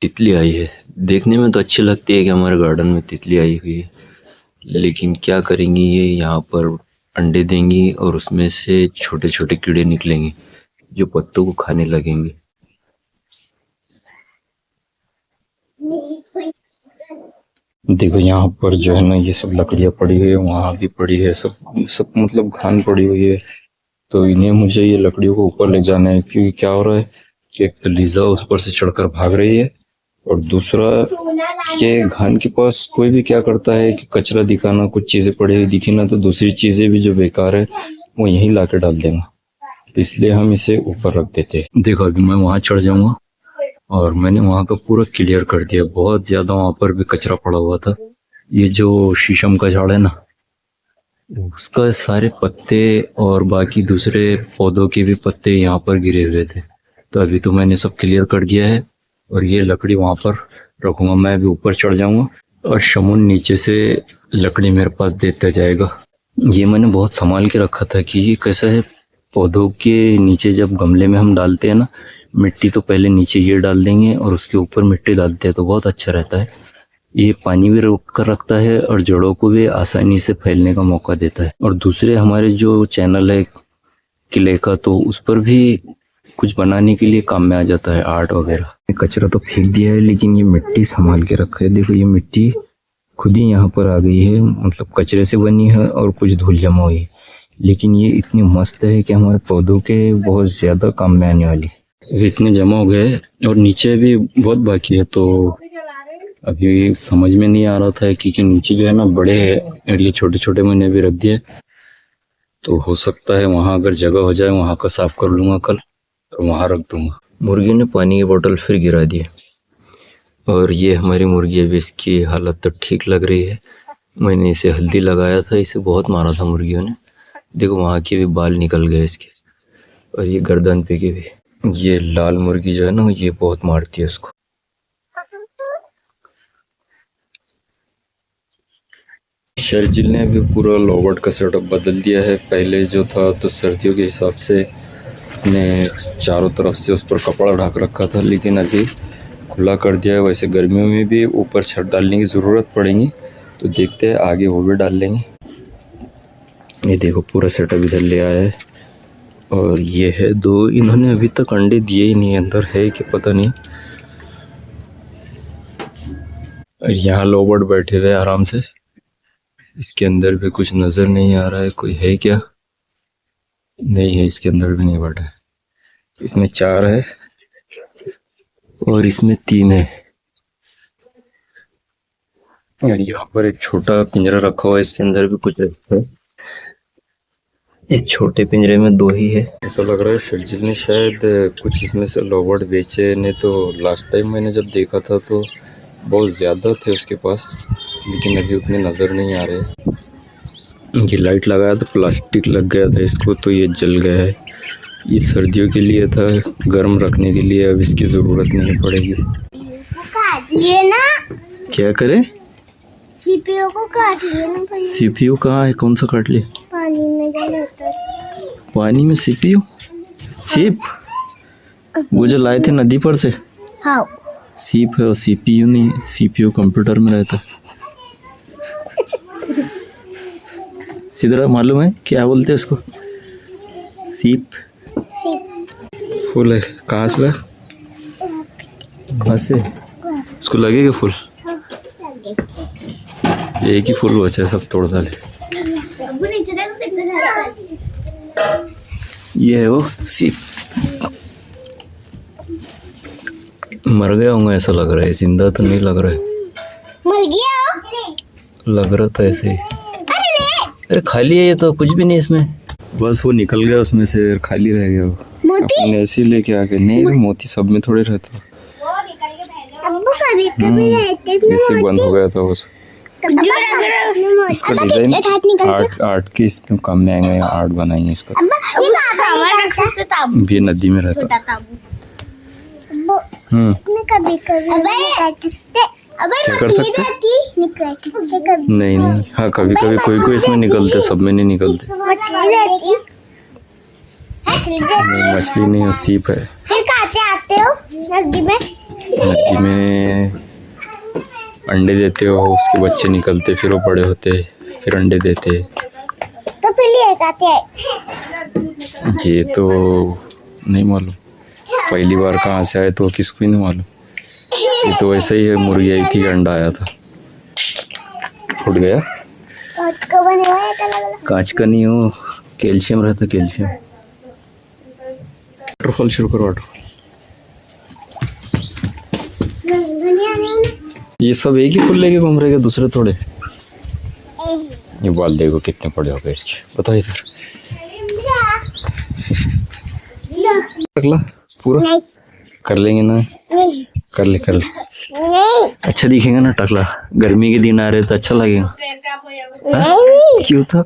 तितली आई है। देखने में तो अच्छी लगती है कि हमारे गार्डन में तितली आई हुई है, लेकिन क्या करेंगी ये यहाँ पर अंडे देंगी और उसमें से छोटे छोटे कीड़े निकलेंगे जो पत्तों को खाने लगेंगे। देखो यहाँ पर जो है ना ये सब लकड़ियाँ पड़ी हुई है, वहां भी पड़ी है, सब सब मतलब घान पड़ी हुई है। तो इन्हें मुझे ये लकड़ियों को ऊपर ले जाना है, क्योंकि क्या हो रहा है कि एक तो लीजा उस पर से चढ़कर भाग रही है और दूसरा ये घान के पास कोई भी क्या करता है कि कचरा दिखाना, कुछ चीजें पड़ी हुई दिखी ना तो दूसरी चीजें भी जो बेकार है वो यहीं ला के डाल देगा। तो इसलिए हम इसे ऊपर रख देते हैं। देखो अभी मैं वहां चढ़ जाऊंगा और मैंने वहां का पूरा क्लियर कर दिया। बहुत ज्यादा वहां पर भी कचरा पड़ा हुआ था। ये जो शीशम का झाड़ है ना, उसका सारे पत्ते और बाकी दूसरे पौधों के भी पत्ते यहाँ पर गिरे हुए थे। तो अभी तो मैंने सब क्लियर कर दिया है और ये लकड़ी वहां पर रखूंगा। मैं अभी ऊपर चढ़ जाऊंगा और शमुन नीचे से लकड़ी मेरे पास देता जाएगा। ये मैंने बहुत संभाल के रखा था कि ये कैसा है, पौधों के नीचे जब गमले में हम डालते हैं ना मिट्टी, तो पहले नीचे ये डाल देंगे और उसके ऊपर मिट्टी डालते हैं तो बहुत अच्छा रहता है। ये पानी भी रोक कर रखता है और जड़ों को भी आसानी से फैलने का मौका देता है। और दूसरे हमारे जो चैनल है किले का, तो उस पर भी कुछ बनाने के लिए काम में आ जाता है, आर्ट वगैरह। कचरा तो फेंक दिया है लेकिन ये मिट्टी संभाल के रखा है। देखो ये मिट्टी खुद ही यहाँ पर आ गई है, मतलब कचरे से बनी है और कुछ धूल जमा हुई है, लेकिन ये इतनी मस्त है कि हमारे पौधों के बहुत ज्यादा काम में आने वाली है। इतने जमा हो गए और नीचे भी बहुत बाकी है, तो अभी समझ में नहीं आ रहा था क्योंकि नीचे जो है ना बड़े है और ये छोटे छोटे मैंने भी रख दिए। तो हो सकता है वहां अगर जगह हो जाए वहां का साफ कर लूंगा कल और वहां रख दूंगा। मुर्गी ने पानी की बोतल फिर गिरा दी और ये हमारी मुर्गी, अभी इसकी हालत तो ठीक लग रही है। मैंने इसे हल्दी लगाया था, इसे बहुत मारा था मुर्गियों ने। देखो वहां के भी बाल निकल गए इसके और ये गर्दन पे के भी। ये लाल मुर्गी जो है ना ये बहुत मारती है उसको। शर्जिल ने अभी पूरा लोवर्ड का सेटअप बदल दिया है। पहले जो था तो सर्दियों के हिसाब से ने चारों तरफ से उस पर कपड़ा ढक रखा था, लेकिन अभी खुला कर दिया है। वैसे गर्मियों में भी ऊपर छत डालने की ज़रूरत पड़ेगी, तो देखते हैं आगे वो भी डाल लेंगे। ये देखो पूरा सेटअप इधर ले आया है और ये है दो। इन्होंने अभी तक अंडे दिए ही नहीं, अंदर है कि पता नहीं। और यहाँ लोबर्ट बैठे हुए आराम से। इसके अंदर भी कुछ नज़र नहीं आ रहा है, कोई है क्या? नहीं है, इसके अंदर भी नहीं बैठा है। इसमें 4 है और इसमें 3 है। और यहाँ पर एक छोटा पिंजरा रखा हुआ है, इसके अंदर भी कुछ रखा है। इस छोटे पिंजरे में 2 ही है। ऐसा लग रहा है शर्जिल ने शायद कुछ इसमें से लोबर्ट बेचे ने। तो लास्ट टाइम मैंने जब देखा था तो बहुत ज़्यादा थे उसके पास, लेकिन अभी उतने नज़र नहीं आ रहे। ये लाइट लगाया तो प्लास्टिक लग गया था इसको, तो ये जल गया है। ये सर्दियों के लिए था, गर्म रखने के लिए, अब इसकी ज़रूरत नहीं पड़ेगी। ये ना क्या करे? सीपीयू को काट लिए ना। सीपीयू कहाँ है? कौन सा काट लिया? पानी में जाता। पानी में सीपीयू? सीप? वो जो लाए थे नदी पर से? हाँ। सीप है और सीपीयू नहीं। सीपीयू कंप्यूटर में रहता है। सीधरा मालूम है क्या बोलते हैं इसको? सीप। सीप फूल है। कहाँ से ला? कहाँ से? इसको लगेगा फूल? एक ही फूल बचा है, सब तोड़ डाले। ये है वो सीप। मर गया होगा ऐसा लग रहा है, जिंदा तो नहीं लग रहा है। मर गया लग रहा था ऐसे ही। अरे खाली है ये तो, कुछ भी नहीं इसमें। बस वो निकल गया उसमें से, खाली रह गया वो। मोती ऐसे ही लेके आ गए। नहीं मोती सब में थोड़े रहता। अब्बू कभी कभी रहते हैं ऐसे बंद हो गया था वो। इसका डिजाइन आर्ट के इसमें काम में आएगा, आर्ट बनाएंगे इसका। ये नदी में रहता। कभी कभी क्या कर सकते? नहीं नहीं, हाँ कभी कभी कोई कोई इसमें निकलते, सब में नहीं निकलते। नहीं मछली नहीं, सीप है। फिर कहाँ से आते हो नदी में? नदी में अंडे देते हो, उसके बच्चे निकलते, फिर वो बड़े होते, फिर अंडे देते। तो फिर ये कहते हैं ये तो नहीं मालूम, पहली बार कहाँ से आए तो किसको ही नहीं मालूम। ये तो वैसे ही है, मुर्गी आई थी, अंडा आया था, फूट गया। कांच का बना हुआ है, कांच का नहीं हो, कैल्शियम रहता, कैल्शियम। वाटरफॉल शुरू करो, वाटरफॉल। ये सब एक ही फूल लेके घूम रहे हैं, दूसरे थोड़े। ये बाल देखो कितने बड़े हो गए इसके, बताओ इधर। टकला पूरा नहीं कर लेंगे ना, नहीं कर ले कर ले, नहीं अच्छा दिखेगा ना टकला। गर्मी के दिन आ रहे तो अच्छा लगेगा। हाँ? नहीं क्यों था?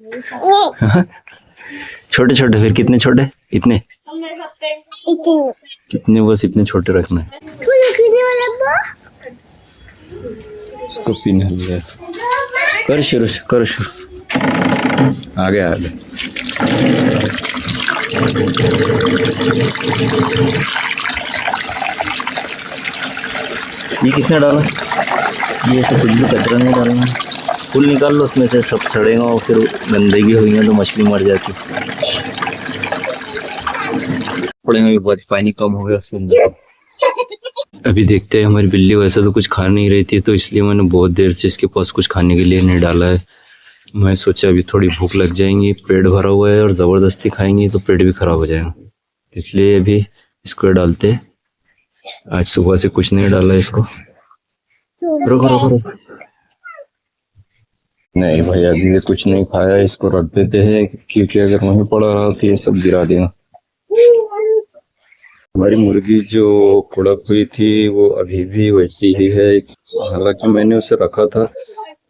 नहीं हाँ? छोटे छोटे, फिर कितने छोटे? इतने इतने कितने, बस इतने छोटे रखना है। फूल खिलने वाला बो उसको पीने लिया, कर शुरू, कर शुरू, आगे आगे। ये किसने डाला? ये ऐसे कुछ भी कचरा नहीं डालना, फूल निकाल लो उसमें से, सब सड़ेगा और फिर गंदगी होगी तो मछली मर जाती। पड़ेगा भी बहुत, पानी कम हो गया उसके अंदर। अभी देखते हैं, हमारी बिल्ली वैसे तो कुछ खा नहीं रही थी, तो इसलिए मैंने बहुत देर से इसके पास कुछ खाने के लिए नहीं डाला है। मैं सोचा अभी थोड़ी भूख लग जाएंगी, पेट भरा हुआ है और ज़बरदस्ती खाएंगी तो पेट भी खराब हो जाएगा, इसलिए अभी इसको डालते। आज सुबह से कुछ नहीं डाला इसको। रुको रुको रुको, नहीं भाई अभी ये कुछ नहीं खाया, इसको रख देते हैं, क्योंकि अगर वहीं पड़ा रहा तो ये सब गिरा देगा। हमारी मुर्गी जो कुड़क हुई थी वो अभी भी वैसी ही है, हालांकि मैंने उसे रखा था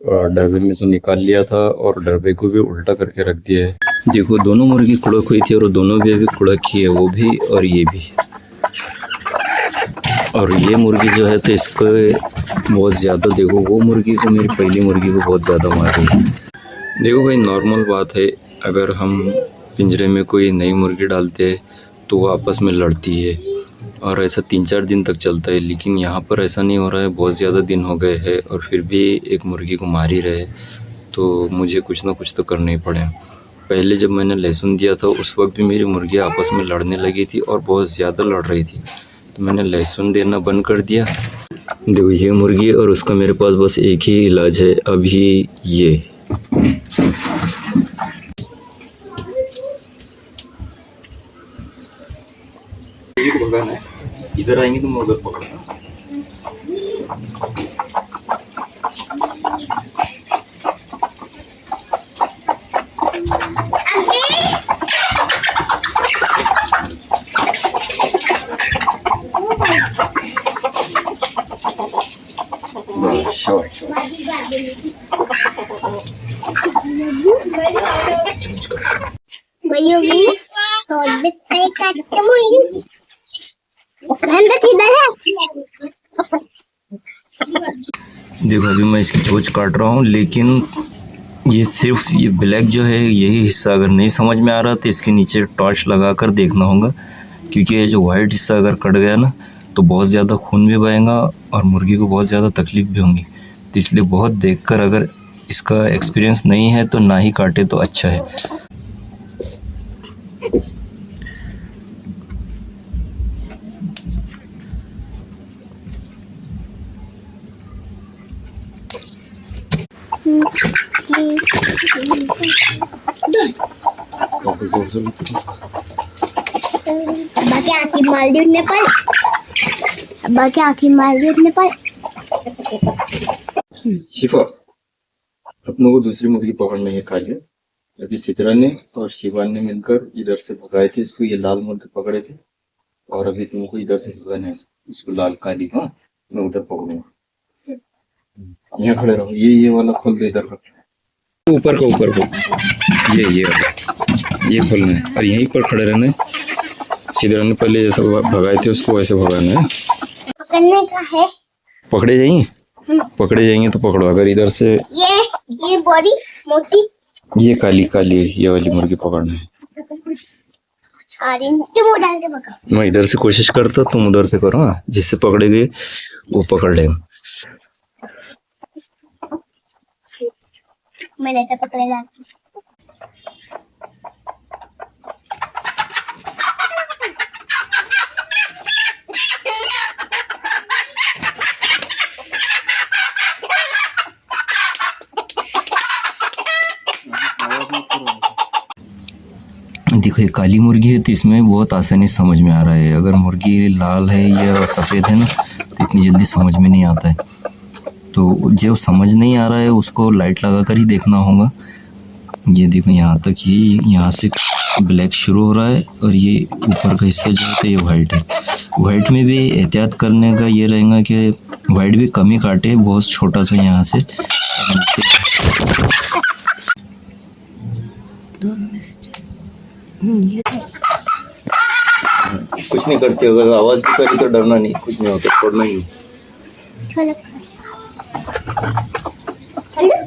और डब्बे में से निकाल लिया था और डब्बे को भी उल्टा करके रख दिया है। देखो दोनों मुर्गी कुड़क हुई थी और दोनों भी अभी कुड़क ही है, वो भी और ये भी। और ये मुर्गी जो है तो इसको बहुत ज़्यादा, देखो वो मुर्गी को, मेरी पहली मुर्गी को बहुत ज़्यादा मार रही है। देखो भाई नॉर्मल बात है, अगर हम पिंजरे में कोई नई मुर्गी डालते हैं तो वो आपस में लड़ती है और ऐसा 3-4 दिन तक चलता है, लेकिन यहाँ पर ऐसा नहीं हो रहा है। बहुत ज़्यादा दिन हो गए हैं और फिर भी एक मुर्गी को मार ही रहे, तो मुझे कुछ ना कुछ तो करना ही पड़े। पहले जब मैंने लहसुन दिया था उस वक्त भी मेरी मुर्गियाँ आपस में लड़ने लगी थी और बहुत ज़्यादा लड़ रही थी, तो मैंने लहसुन देना बंद कर दिया। देखो ये मुर्गी और उसका मेरे पास बस एक ही इलाज है अभी, ये भगाना है। इधर आएंगे तो मैं उधर पकड़ना। देखो अभी मैं इसकी चोंच काट रहा हूँ, लेकिन ये सिर्फ ये ब्लैक जो है यही हिस्सा अगर नहीं समझ में आ रहा तो इसके नीचे टॉर्च लगा कर देखना होगा, क्योंकि ये जो वाइट हिस्सा अगर कट गया ना तो बहुत ज़्यादा खून भी बहेगा और मुर्गी को बहुत ज़्यादा तकलीफ भी होंगी। तो इसलिए बहुत देखकर, अगर इसका एक्सपीरियंस नहीं है तो ना ही काटे तो अच्छा है। बाकी आँखें मार दी उठने पर, बाकी आँखें मार दी उठने पर। शिफा, अपनों को दूसरी मुर्गी पकड़ना है खाली। अभी सिद्रा ने और शिवान ने मिलकर इधर से भगाए थे इसको, ये लाल मुर्गी पकड़े थे, और अभी तुमको इधर से भगाना है इसको, लाल काली। हाँ मैं उधर पकड़ूंगा, यहाँ खड़े रहो। ये वाला खोल दे, इधर ऊपर का, ऊपर को ये खोलना है और यहीं पर खड़े रहना है। सिद्रा ने पहले जैसा भगाए थे उसको वैसे भगाना है। पकड़ने का है, पकड़े जाएंगे तो पकड़ो। अगर इधर से ये बड़ी मोटी, ये काली ये वाली मुर्गी पकड़ना है। आ रही तुम उधर से पकड़ो। मैं इधर से कोशिश करता, तुम उधर से करो। हाँ, जिससे पकड़ेगी वो पकड़ लेगा। मैंने तो पकड़ेगा। देखो ये काली मुर्गी है तो इसमें बहुत आसानी से समझ में आ रहा है। अगर मुर्गी लाल है या सफ़ेद है ना तो इतनी जल्दी समझ में नहीं आता है। तो जो समझ नहीं आ रहा है उसको लाइट लगा कर ही देखना होगा। ये देखो यहाँ तक, ये यहाँ से ब्लैक शुरू हो रहा है और ये ऊपर का हिस्सा जो है ये वाइट है। वाइट में भी एहतियात करने का ये रहेगा कि वाइट भी कम ही काटे, बहुत छोटा सा यहाँ से। कुछ नहीं करती, अगर आवाज भी करी तो डरना नहीं, कुछ नहीं होता, छोड़ना ही नहीं।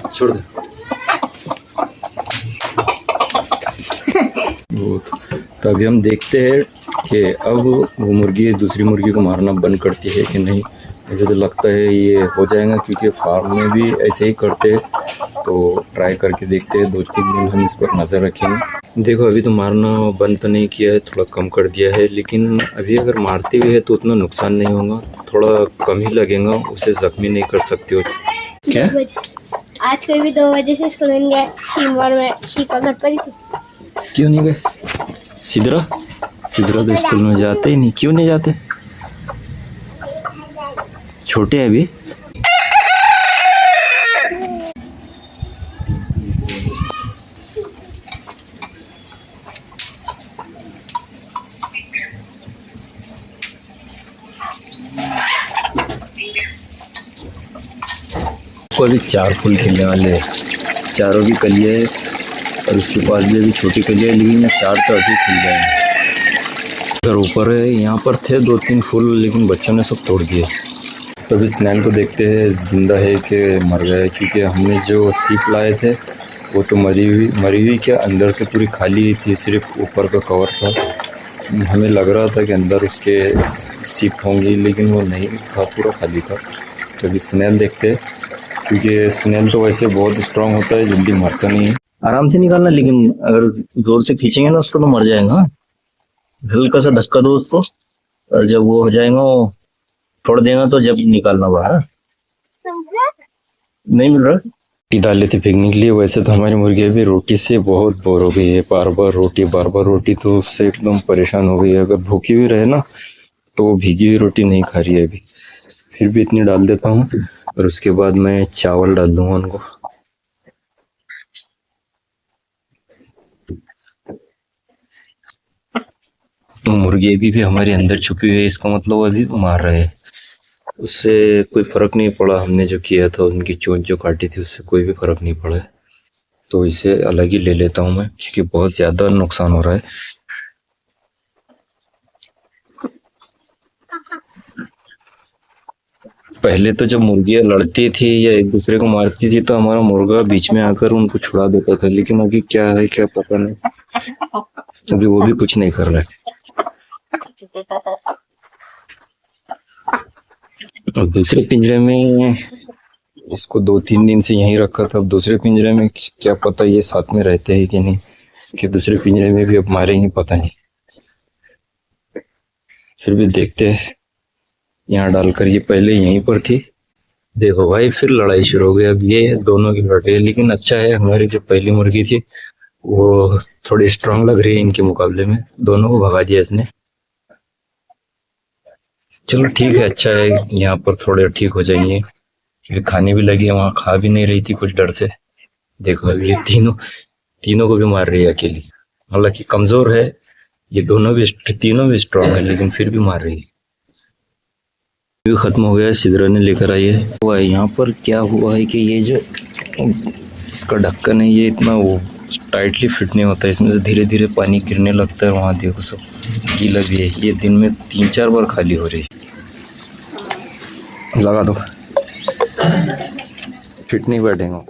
छोड़ दे। तो अभी हम देखते हैं कि अब वो मुर्गी दूसरी मुर्गी को मारना बंद करती है कि नहीं। मुझे तो लगता है ये हो जाएगा, क्योंकि फार्म में भी ऐसे ही करते हैं। तो ट्राई करके देखते हैं, 2-3 दिन हम इस पर नज़र रखेंगे। देखो अभी तो मारना बंद तो नहीं किया है, थोड़ा कम कर दिया है, लेकिन अभी अगर मारते भी है तो उतना नुकसान नहीं होगा, थोड़ा कम ही लगेगा, उसे जख्मी नहीं कर सकते हो। क्या आज कोई भी 2 बजे से स्कूल में गया, शीफा घर पर ही थी। क्यों नहीं गए? सिदरा तो स्कूल में जाते ही नहीं। क्यों नहीं जाते? छोटे हैं अभी। को अभी 4 फूल खिलने वाले हैं, चारों की कलियाँ है और उसके पास भी अभी छोटी कलियाँ, लेकिन ये 4 तो अभी खिल जाएंगे। अगर ऊपर है, यहाँ पर थे 2-3 फूल, लेकिन बच्चों ने सब तोड़ दिए। तो अभी स्नैन को देखते हैं जिंदा है कि मर गया है, क्योंकि हमने जो सीप लाए थे वो तो मरी हुई क्या अंदर से पूरी खाली थी, सिर्फ ऊपर का कवर था। हमें लग रहा था कि अंदर उसके सीप होंगी, लेकिन वो नहीं था, पूरा खाली था। तो अभी स्नैन देखते हैं, क्योंकि स्नेल तो वैसे बहुत स्ट्रांग होता है, जल्दी मरता नहीं है। आराम से निकालना, लेकिन अगर जोर से खींचेंगे ना उसको तो मर जाएगा। हल्का सा धक्का दो उसको, और जब वो हो जाएगा, वो छोड़ देगा, तो जब निकालना बाहर। नहीं मिल रहा डाल लेते फेंकने के लिए। वैसे तो हमारी मुर्गी भी रोटी से बहुत बोर हो गई है, बार बार रोटी, तो उससे एकदम परेशान हो गई है। अगर भूखी भी रहे ना तो वो भीगी हुई रोटी नहीं खा रही है अभी। फिर भी इतनी डाल देता हूँ, और उसके बाद मैं चावल डाल दूंगा उनको। तो मुर्गी अभी भी हमारे अंदर छुपी हुई है, इसका मतलब अभी मार रहे हैं। उससे कोई फर्क नहीं पड़ा, हमने जो किया था, उनकी चोंच जो काटी थी उससे कोई भी फर्क नहीं पड़ा है। तो इसे अलग ही ले लेता हूँ मैं, क्योंकि बहुत ज्यादा नुकसान हो रहा है। पहले तो जब मुर्गियाँ लड़ती थी या एक दूसरे को मारती थी तो हमारा मुर्गा बीच में आकर उनको छुड़ा देता था, लेकिन अभी क्या है क्या पता नहीं, अभी वो भी कुछ नहीं कर रहा है। और दूसरे पिंजरे में इसको 2-3 दिन से यहीं रखा था, अब दूसरे पिंजरे में क्या पता ये साथ में रहते हैं कि नहीं, कि दूसरे पिंजरे में भी अब मारेंगे पता नहीं। फिर भी देखते हैं। यहाँ डालकर, ये पहले यहीं पर थी, देखो भाई फिर लड़ाई शुरू हो गई। अब ये दोनों की लड़ रही है, लेकिन अच्छा है हमारी जो पहली मुर्गी थी वो थोड़ी स्ट्रांग लग रही है इनके मुकाबले में, दोनों को भगा दिया इसने। चलो ठीक है, अच्छा है, यहाँ पर थोड़े ठीक हो जाएंगे, क्योंकि खाने भी लगी है, वहाँ खा भी नहीं रही थी कुछ डर से। देखो ये तीनों को भी मार रही है अकेली, हालांकि कमजोर है ये, तीनों भी स्ट्रांग है, लेकिन फिर भी मार रही है। भी खत्म हो गया, सिदरा ने लेकर आई है। हुआ है यहाँ पर क्या हुआ है कि ये जो इसका ढक्कन है ये इतना वो टाइटली फिट नहीं होता, इसमें से धीरे धीरे पानी गिरने लगता है। वहाँ देखो सब गीला भी है, ये दिन में 3-4 बार खाली हो रही है। लगा दो, फिट नहीं बैठेगा।